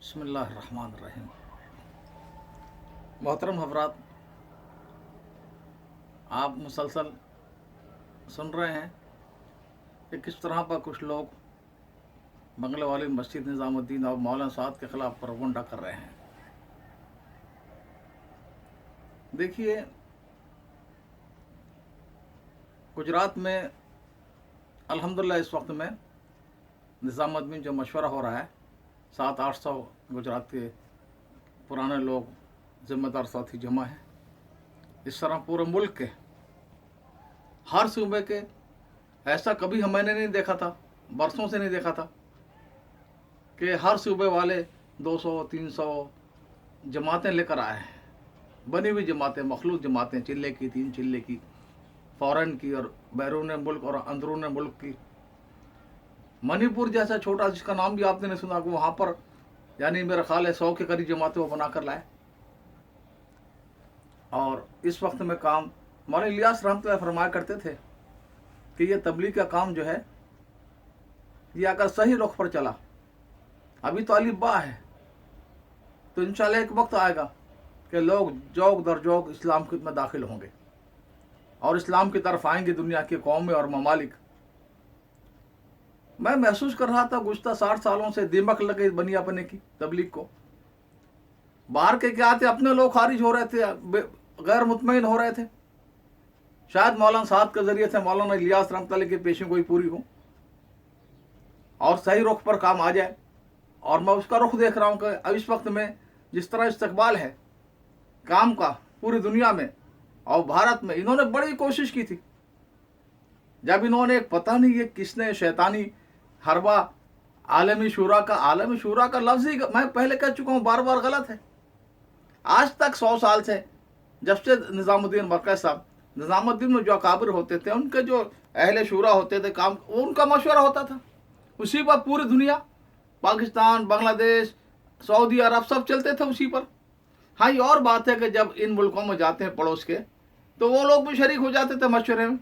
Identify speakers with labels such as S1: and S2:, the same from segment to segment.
S1: بسم اللہ الرحمن الرحیم۔ محترم حضرات، آپ مسلسل سن رہے ہیں کہ کس طرح پر کچھ لوگ بنگلہ والی مسجد نظام الدین اور مولانا سعد کے خلاف پروپگنڈا کر رہے ہیں۔ دیکھیے، گجرات میں الحمدللہ اس وقت میں نظام الدین جو مشورہ ہو رہا ہے، 700-800 گجرات کے پرانے لوگ ذمہ دار ساتھی جمع ہیں۔ اس طرح پورے ملک کے ہر صوبے کے، ایسا کبھی میں نے نہیں دیکھا تھا، برسوں سے نہیں دیکھا تھا کہ ہر صوبے والے 200-300 جماعتیں لے کر آئے ہیں، بنی ہوئی جماعتیں، مخلوط جماعتیں، چلے کی، 3 چلے کی، فورن کی اور بیرون ملک اور اندرون ملک کی۔ منی پور جیسا چھوٹا، جس کا نام بھی آپ نے نہیں سنا، وہاں پر یعنی میرا خیال ہے 100 کے قریب جماعتیں وہ بنا کر لائے۔ اور اس وقت میں کام مولانا الیاس رحمۃ اللہ فرمایا کرتے تھے کہ یہ تبلیغ کا کام جو ہے، یہ اگر صحیح رخ پر چلا، ابھی تو الف با ہے، تو انشاءاللہ ایک وقت آئے گا کہ لوگ جوگ در جوگ اسلام میں داخل ہوں گے اور اسلام کی طرف آئیں گے دنیا کے قومیں اور ممالک۔ میں محسوس کر رہا تھا گزشتہ 60 سالوں سے دیمک لگے بنی اپنے کی تبلیغ کو۔ باہر کے کیا تھے، اپنے لوگ خارج ہو رہے تھے، غیر مطمئن ہو رہے تھے، شاید مولانا صاحب کے ذریعے سے مولانا الیاس رحمۃ اللہ کی پیشن گوئی پوری ہو اور صحیح رخ پر کام آ جائے۔ اور میں اس کا رخ دیکھ رہا ہوں کہ اب اس وقت میں جس طرح استقبال ہے کام کا پوری دنیا میں اور بھارت میں، انہوں نے بڑی کوشش کی تھی۔ جب انہوں نے پتہ نہیں یہ کس نے شیطانی حربہ عالمی شورا کا لفظ ہی میں پہلے کہہ چکا ہوں، بار بار غلط ہے۔ آج تک 100 سال سے، جب سے نظام الدین مرکز صاحب، نظام الدین میں جو اکابر ہوتے تھے، ان کے جو اہل شورا ہوتے تھے، کام ان کا مشورہ ہوتا تھا، اسی پر پوری دنیا، پاکستان، بنگلہ دیش، سعودی عرب، سب چلتے تھے اسی پر۔ ہاں، یہ اور بات ہے کہ جب ان ملکوں میں جاتے ہیں پڑوس کے، تو وہ لوگ بھی شریک ہو جاتے تھے مشورے میں۔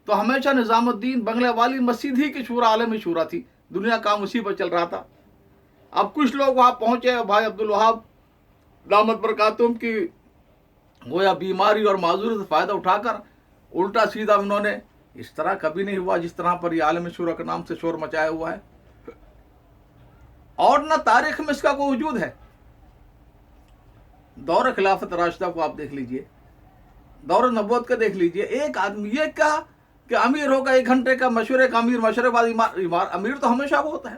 S1: تو ہمیشہ نظام الدین بنگلہ والی مسجد ہی کی شورا عالمی شورا تھی، دنیا کام اسی پر چل رہا تھا۔ اب کچھ لوگ وہاں پہنچے، بھائی عبدالوہاب دامت برکاتہم کی گویا بیماری اور معذوری سے فائدہ اٹھا کر الٹا سیدھا انہوں نے، اس طرح کبھی نہیں ہوا جس طرح پر یہ عالمی شورا کے نام سے شور مچایا ہوا ہے، اور نہ تاریخ میں اس کا کوئی وجود ہے۔ دور خلافت راشدہ کو آپ دیکھ لیجئے، دور نبوت کا دیکھ لیجئے، ایک آدمی یہ کہا کہ امیر ہوگا 1 گھنٹے کا مشورے کا امیر، مشورے بعد امیر تو ہمیشہ وہ ہوتا ہے۔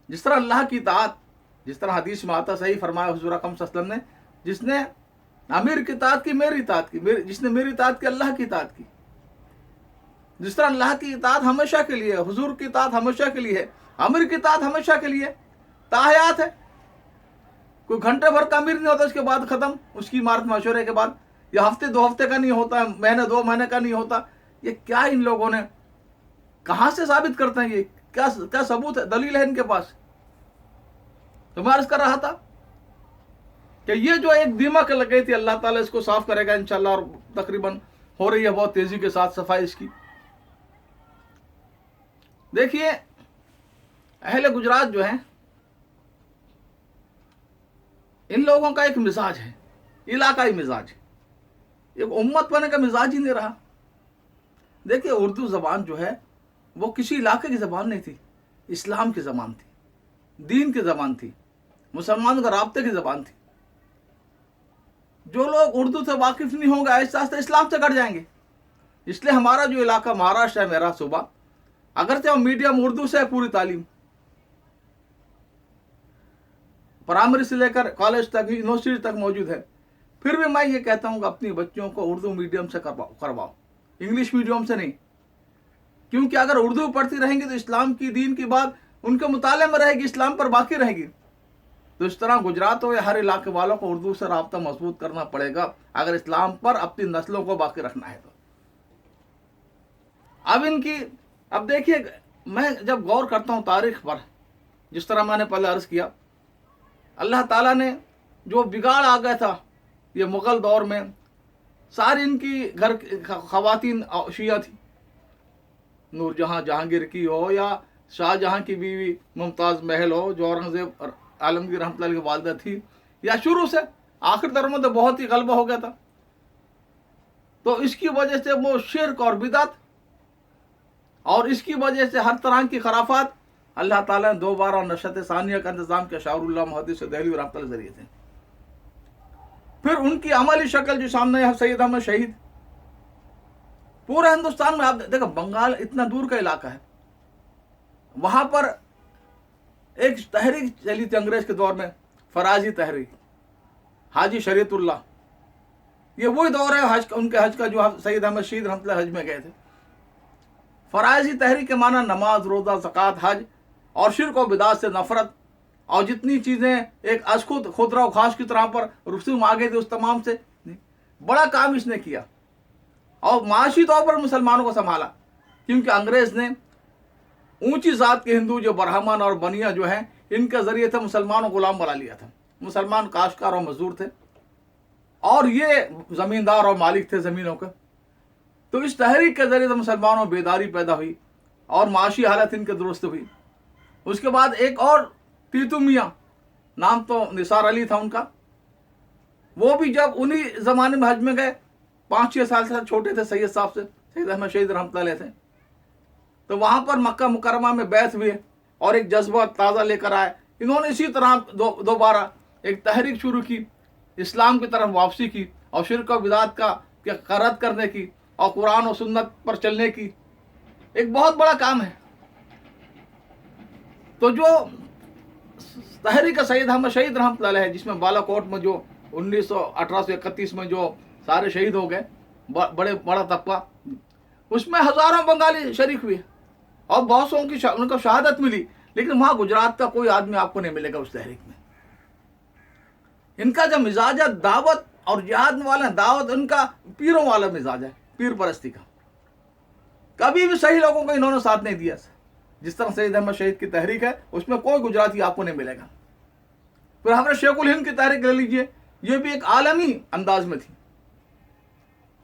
S1: جس طرح اللہ کی اطاعت، جس طرح حدیث میں آتا، صحیح فرمایا حضور اکرم صلی اللہ علیہ وسلم نے، جس نے امیر کی اطاعت کی، میری اطاعت کی، جس نے میری اطاعت کی، اللہ کی اطاعت کی۔ جس طرح اللہ کی اطاعت ہمیشہ کے لیے، حضور کی اطاعت ہمیشہ کے لیے، امیر کی اطاعت ہمیشہ کے لیے، تاحیات ہے۔ کوئی گھنٹے بھر کا امیر نہیں ہوتا، اس کے بعد ختم، اس کی عمارت مشورے کے بعد، یا ہفتے 2 ہفتے کا نہیں ہوتا، مہینے 2 مہینے کا نہیں ہوتا۔ یہ کیا ان لوگوں نے کہاں سے ثابت کرتے ہیں؟ یہ کیا ثبوت ہے، دلیل ہے ان کے پاس؟ تو میں عرض کر رہا تھا کہ یہ جو ایک دیمک لگ گئی تھی، اللہ تعالیٰ اس کو صاف کرے گا انشاءاللہ، اور تقریباً ہو رہی ہے بہت تیزی کے ساتھ صفائی اس کی۔ دیکھیے، اہل گجرات جو ہیں، ان لوگوں کا ایک مزاج ہے، علاقائی مزاج، ایک امت بنے کا مزاج ہی نہیں رہا۔ دیکھیے، اردو زبان جو ہے وہ کسی علاقے کی زبان نہیں تھی، اسلام کی زبان تھی، دین کی زبان تھی، مسلمانوں کا رابطے کی زبان تھی۔ جو لوگ اردو سے واقف نہیں ہوں گے، آہستہ آہستہ اسلام سے کٹ جائیں گے۔ اس لیے ہمارا جو علاقہ مہاراشٹر ہے، میرا صوبہ، اگرچہ میڈیم اردو سے ہے، پوری تعلیم پرائمری سے لے کر کالج تک، یونیورسٹی تک موجود ہے، پھر بھی میں یہ کہتا ہوں کہ اپنی بچوں کو اردو میڈیم سے کرواؤ، انگلش میڈیم سے نہیں۔ کیونکہ اگر اردو پڑھتی رہیں گی تو اسلام کی، دین کی بات ان کے مطالعے میں رہے گی، اسلام پر باقی رہے گی۔ تو اس طرح گجرات ہو یا ہر علاقے والوں کو اردو سے رابطہ مضبوط کرنا پڑے گا اگر اسلام پر اپنی نسلوں کو باقی رکھنا ہے تو۔ اب دیکھیے، میں جب غور کرتا ہوں تاریخ پر، جس طرح میں نے پہلے عرض کیا، اللہ تعالیٰ نے جو بگاڑ آ گیا تھا یہ مغل دور میں، ساری ان کی خواتین شیعہ تھی، نور جہاں جہانگیر کی ہو یا शाहजहां की बीवी मुमताज़ महल हो, जो औरंगजेब और आलमगीर रहमतुल्लाह की वालिदा थी, या शुरू से आखिर दौर में तो बहुत ही गलबा हो गया था। तो इसकी वजह से वो शिरक और बिदअत और इसकी वजह से हर तरह की खराफात अल्लाह ताला ने दोबारा नशत सानिया का इंतजाम किया शाहरुल्लाह मुहद्दिस दहलवी रहमतुल्लाह जरिए से। फिर उनकी अमली शक्ल जो सामने है, सैयद अहमद शहीद, पूरे हिंदुस्तान में आप देखो, बंगाल इतना दूर का इलाका है, वहां पर एक तहरीक चली थी अंग्रेज के दौर में, फराजी तहरीक, हाजी शरीयतुल्लाह। ये वही दौर है हज, उनके हज का, जो सैयद अहमद शहीद रहमतुल्लाह हज में गए थे। फराजी तहरीक के माना नमाज, रोजा, ज़कात, हज और शिरक और बिदात से नफरत, और जितनी चीजें एक अशखुद खुदरा और खास की तरह पर रसूम आ गए थे, उस तमाम से बड़ा काम इसने किया और माशी तौर पर मुसलमानों को संभाला। क्योंकि अंग्रेज ने ऊंची जात के हिंदू जो ब्राह्मण और बनिया जो हैं, इनके जरिए से मुसलमानों को गुलाम बना लिया था। मुसलमान काश्तकार और मजदूर थे और ये जमींदार और मालिक थे जमीनों के। तो इस तहरीक के जरिए से मुसलमानों में बेदारी पैदा हुई और माशी हालत इनके दुरुस्त हुई। उसके बाद एक और तीतू मियाँ, नाम तो निसार अली था उनका, वो भी जब उन्हीं जमाने में हज में गए, 5-6 साल से छोटे थे सैयद साहब से, सैयद अहमद शहीद रहमतुल्लाह से, तो वहां पर मक्का मुकरमा में बैत हुए और एक जज्बा ताज़ा लेकर आए। इन्होंने इसी तरह दोबारा एक तहरीक शुरू की, इस्लाम की तरफ वापसी की और शिरक और बिदात का रद्द करने की और कुरान और सुन्नत पर चलने की। एक बहुत बड़ा काम है। तो जो तहरीक सैयद अहमद शहीद रहमतुल्लाह है, जिसमें बालाकोट में जो 1831 में जो सारे शहीद हो गए, बड़ा तबका, उसमें हजारों बंगाली शरीक हुए और बहुत सौ की उनको शहादत मिली। लेकिन वहां गुजरात का कोई आदमी आपको नहीं मिलेगा उस तहरीक में। इनका जो मिजाज है दावत और जिहाद वाला, दावत उनका पीरों वाला मिजाज है, पीर परस्ती का। कभी भी सही लोगों को इन्होंने साथ नहीं दिया। जिस तरह सैयद अहमद शहीद की तहरीक है, उसमें कोई गुजराती आपको नहीं मिलेगा। फिर हमारे शेखुल हिंद की तहरीक ले लीजिए, ये भी एक आलमी अंदाज में थी।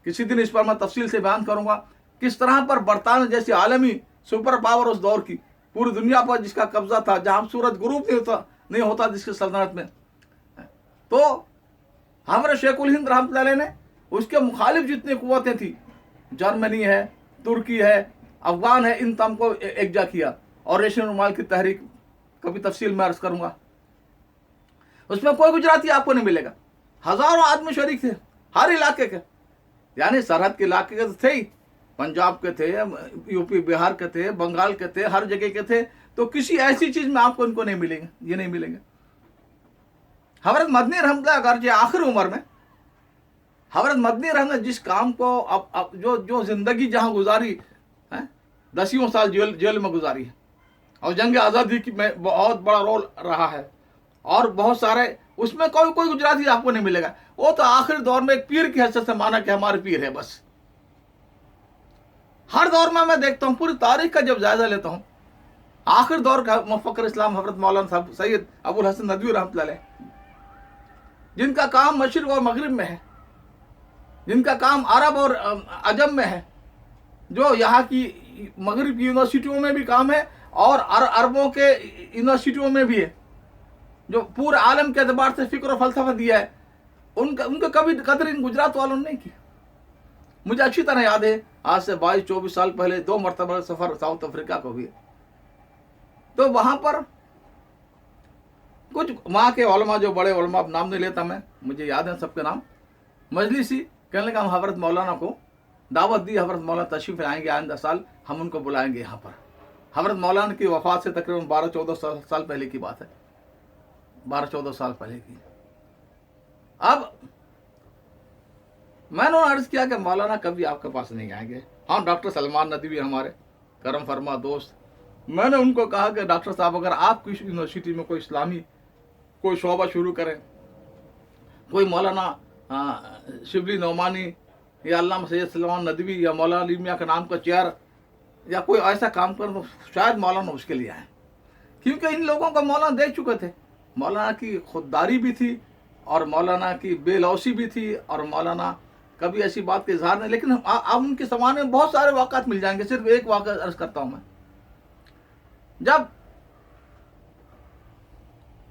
S1: किसी दिन इस पर मैं तफसील से बयान करूंगा किस तरह पर बरतानिया जैसी आलमी सुपर पावर उस दौर की, पूरी दुनिया पर जिसका कब्जा था, जहां सूरत ग्रुप नहीं होता जिसकी सल्तनत में, तो हमारे शेखुल हिंद रहमतुल्लाह ने उसके मुखालिफ जितनी कुव्वतें थी, जर्मनी है, तुर्की है, अफगान है, इन तम को एकजा किया। और रेशम रुमाल की तहरीक कभी तफसील में अर्ज करूंगा, उसमें कोई गुजराती आपको नहीं मिलेगा। हजारों आदमी शरीक थे हर इलाके के, यानी सरहद के इलाके के तो थे ही, पंजाब के थे, यूपी बिहार के थे, बंगाल के थे, हर जगह के थे। तो किसी ऐसी चीज में आपको इनको नहीं मिलेंगे, ये नहीं मिलेंगे। हज़रत मदनी रहमतुल्लाह अगर आखिर उम्र में हज़रत मदनी रहमतुल्लाह जिस काम को अब जो जिंदगी जहां गुजारी है, 10 साल जेल में गुजारी है और जंग आज़ादी की में बहुत बड़ा रोल रहा है और बहुत सारे, उसमें कोई गुजराती आपको नहीं मिलेगा। वो तो आखिर दौर में एक पीर की हैसियत से माना कि हमारे पीर है बस। हर दौर में मैं देखता हूँ, पूरी तारीख का जब जायजा लेता हूँ, आखिर दौर का मुफक्किर इस्लाम हज़रत मौलाना साहब सैयद अबुल हसन नदवी रहमतुल्लाह, जिनका काम मशरिक़ और मगरिब में है, जिनका काम अरब और अजम में है, जो यहाँ की मगरिब की यूनिवर्सिटियों में भी काम है और अरबों के यूनिवर्सिटियों में भी है, जो पूरे आलम के एतबार से फिक्र और फलसफा दिया है, उनका कभी कदर इन गुजरात वालों ने नहीं की। मुझे अच्छी तरह याद है, आज से 22-24 साल पहले 2 मरतबा सफ़र साउथ अफ्रीका को हुए, तो वहाँ पर कुछ वहाँ के उलमा, जो बड़े उलमा, नाम नहीं लेता मैं, मुझे याद है सबके नाम, मजलिसी कहने लगा हम हज़रत मौलाना को दावत दी, हज़रत मौलाना तशरीफ़ लाएंगे आइंदा साल, हम उनको बुलाएंगे यहाँ पर। हज़रत मौलाना की वफ़ात से तकरीबन 12-14 साल पहले की बात है, 12-14 साल पहले की। अब मैंने अर्ज़ किया कि मौलाना कभी आपके पास नहीं आएंगे। हाँ, डॉक्टर सलमान नदवी हमारे करम फरमा दोस्त, मैंने उनको कहा कि डॉक्टर साहब अगर आप किस यूनिवर्सिटी में कोई इस्लामी कोई शोबा शुरू करें, कोई मौलाना शिबली नौमानी या अल्लामा सैयद सलमान नदवी या मौलाना अली मियां के नाम का चेयर या कोई ऐसा काम करें, तो शायद मौलाना उसके लिए आए। क्योंकि इन लोगों को मौलाना देख चुके थे, मौलाना की खुददारी भी थी और मौलाना की बेलौसी भी थी और मौलाना कभी ऐसी बात का इजहार नहीं। लेकिन अब उनके ज़माने में बहुत सारे वाक़ात मिल जाएंगे, सिर्फ एक वाक़ा अर्ज़ करता हूँ मैं। जब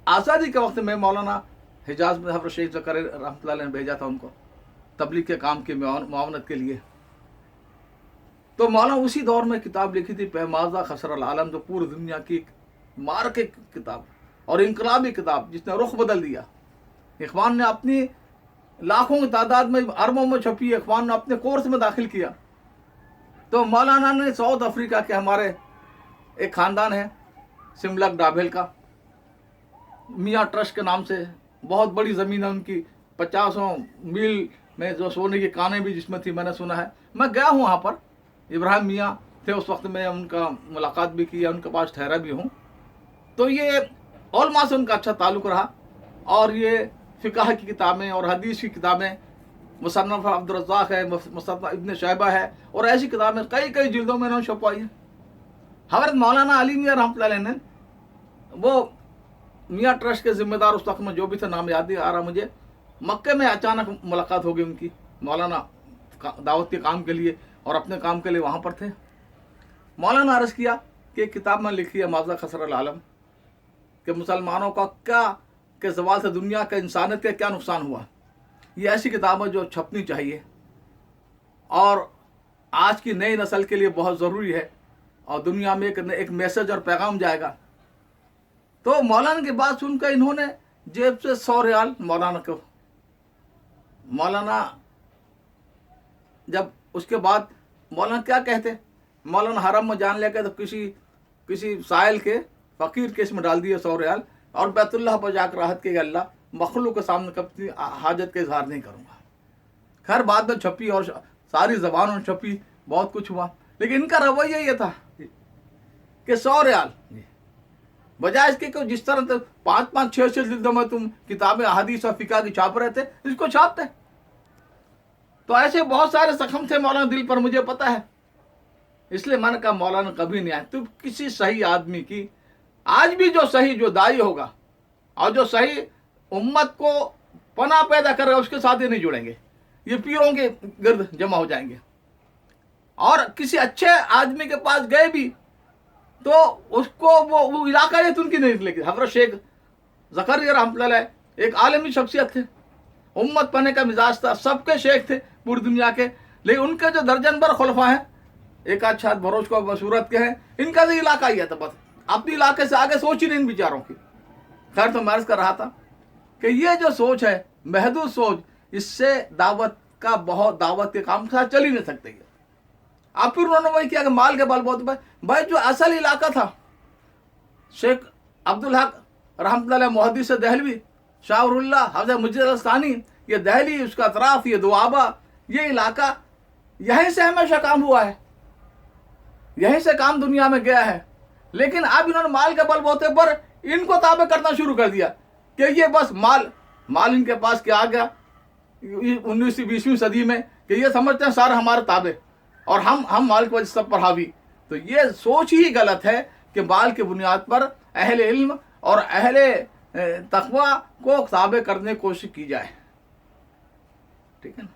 S1: आज़ादी के वक्त में मौलाना हिजाज में हज़रत शेख ज़करिया रहमतुल्लाह अलैह ने भेजा था उनको तबलीग के काम की मुआवनत के लिए। तो मौलाना उसी दौर में किताब लिखी थी पैमाज़ा खसरल आलम, जो पूरी दुनिया की मार के किताब और इनकलाबी किताब जिसने रुख बदल दिया। इखवान ने अपनी लाखों की तादाद में, अरबों में छपी, इखवान ने अपने कोर्स में दाखिल किया। तो मौलाना ने साउथ अफ्रीका के हमारे एक ख़ानदान है सिमलक डाभेल का, मियाँ ट्रस्ट के नाम से, बहुत बड़ी ज़मीन है उनकी, 50 मील में जो सोने की कानें भी जिसमें थी, मैंने सुना है। मैं गया हूँ वहाँ पर, इब्राहिम मियाँ थे उस वक्त में, उनका मुलाकात भी की है, उनके पास ठहरा भी हूँ। तो ये उलमा से उनका अच्छा ताल्लुक़ रहा, और ये फ़िक़ह की किताबें और हदीस की किताबें, मुसन्नफ़ अब्दुर रज़्ज़ाक़ है, मुसन्नफ़ इब्न शैबा है, और ऐसी किताबें कई कई जिल्दों में इन्होंने छपवाई है। हज़रत मौलाना अली मियाँ रहमतुल्लाह अलैह ने, वो मियाँ ट्रस्ट के ज़िम्मेदार उस वक्त में जो भी थे, नाम याद नहीं आ रहा मुझे, मक्के में अचानक मुलाकात हो गई उनकी, मौलाना दावत के काम के लिए और अपने काम के लिए वहाँ पर थे। मौलाना अर्ज़ किया कि किताब में लिखी है माज़ा खसरल आलम, कि मुसलमानों का क्या के ज़वाल से दुनिया के इंसानियत का क्या नुकसान हुआ। ये ऐसी किताब है जो छपनी चाहिए और आज की नई नस्ल के लिए बहुत ज़रूरी है, और दुनिया में एक मैसेज और पैगाम जाएगा। तो मौलाना की बात सुनकर इन्होंने जेब से 100 रियाल मौलाना को, मौलाना जब उसके बाद मौलाना क्या कहते, मौलाना हरम में जान लेकर तो किसी साइल के फ़कीर के इसमें डाल दिए 100 रियाल, और बैतुल्लाह पर जाकर राहत के अल्लाह मखलूक के सामने कभी हाजत का इजहार नहीं करूँगा। खैर बाद में छपी और सारी ज़बानों में छपी, बहुत कुछ हुआ, लेकिन इनका रवैया ये था कि 100 रियाल बजाय इसके कि जिस तरह तो 5-5, 6-6 जिल्दों में तुम किताबें हदीस और फ़िक़ह की छाप रहे थे, इसको छापते। तो ऐसे बहुत सारे ज़ख्म थे मौलाना दिल पर, मुझे पता है। इसलिए मैंने कहा मौलाना कभी नहीं आए। तो किसी सही आदमी की, आज भी जो सही, जो दाई होगा और जो सही उम्मत को पनाह पैदा करेगा, उसके साथ ही नहीं जुड़ेंगे, ये पीरों के गिर्द जमा हो जाएंगे। और किसी अच्छे आदमी के पास गए भी तो उसको वो इलाका ये उनकी नहीं निकलेगी। हज़रत शेख ज़करिया रहमतुल्लाह अलैह एक आलमी शख्सियत थे, उम्मत पढ़ने का मिजाज था, सबके शेख थे पूरी दुनिया के, लेकिन उनके जो दर्जन भर खुलफा हैं, एक आध शायद भरोच को सूरत के हैं, इनका तो इलाका ही है, तो बस अपने इलाके से आगे सोच ही नहीं इन बेचारों की। खैर, तो मैं अर्ज़ कर रहा था कि ये जो सोच है, महदूद सोच, इससे दावत के काम के साथ चल ही नहीं सकते। आप फिर उन्होंने वही किया कि माल के बलबूते भाई जो असल इलाका था, शेख अब्दुल हक रहमतुल्लाह अलैह मुहद्दिस दहलवी, शाहरुल्लाह, हज़रत मुजद्दिद अलस्तानी, ये दहली, उसका अतराफ, ये दुआबा, ये इलाका, यहीं से हमेशा काम हुआ है, यहीं से काम दुनिया में गया है। लेकिन अब इन्होंने माल के बलबूते पर इनको ताबे करना शुरू कर दिया कि ये बस माल इनके पास क्या आ गया 19वीं 20वीं सदी में, कि ये समझते हैं सारे हमारे ताबे और हम माल की वजह से सब पर हावी। तो ये सोच ही गलत है कि माल की बुनियाद पर अहले इल्म और अहले तक़वा को ताबे करने की कोशिश की जाए। ठीक है ना।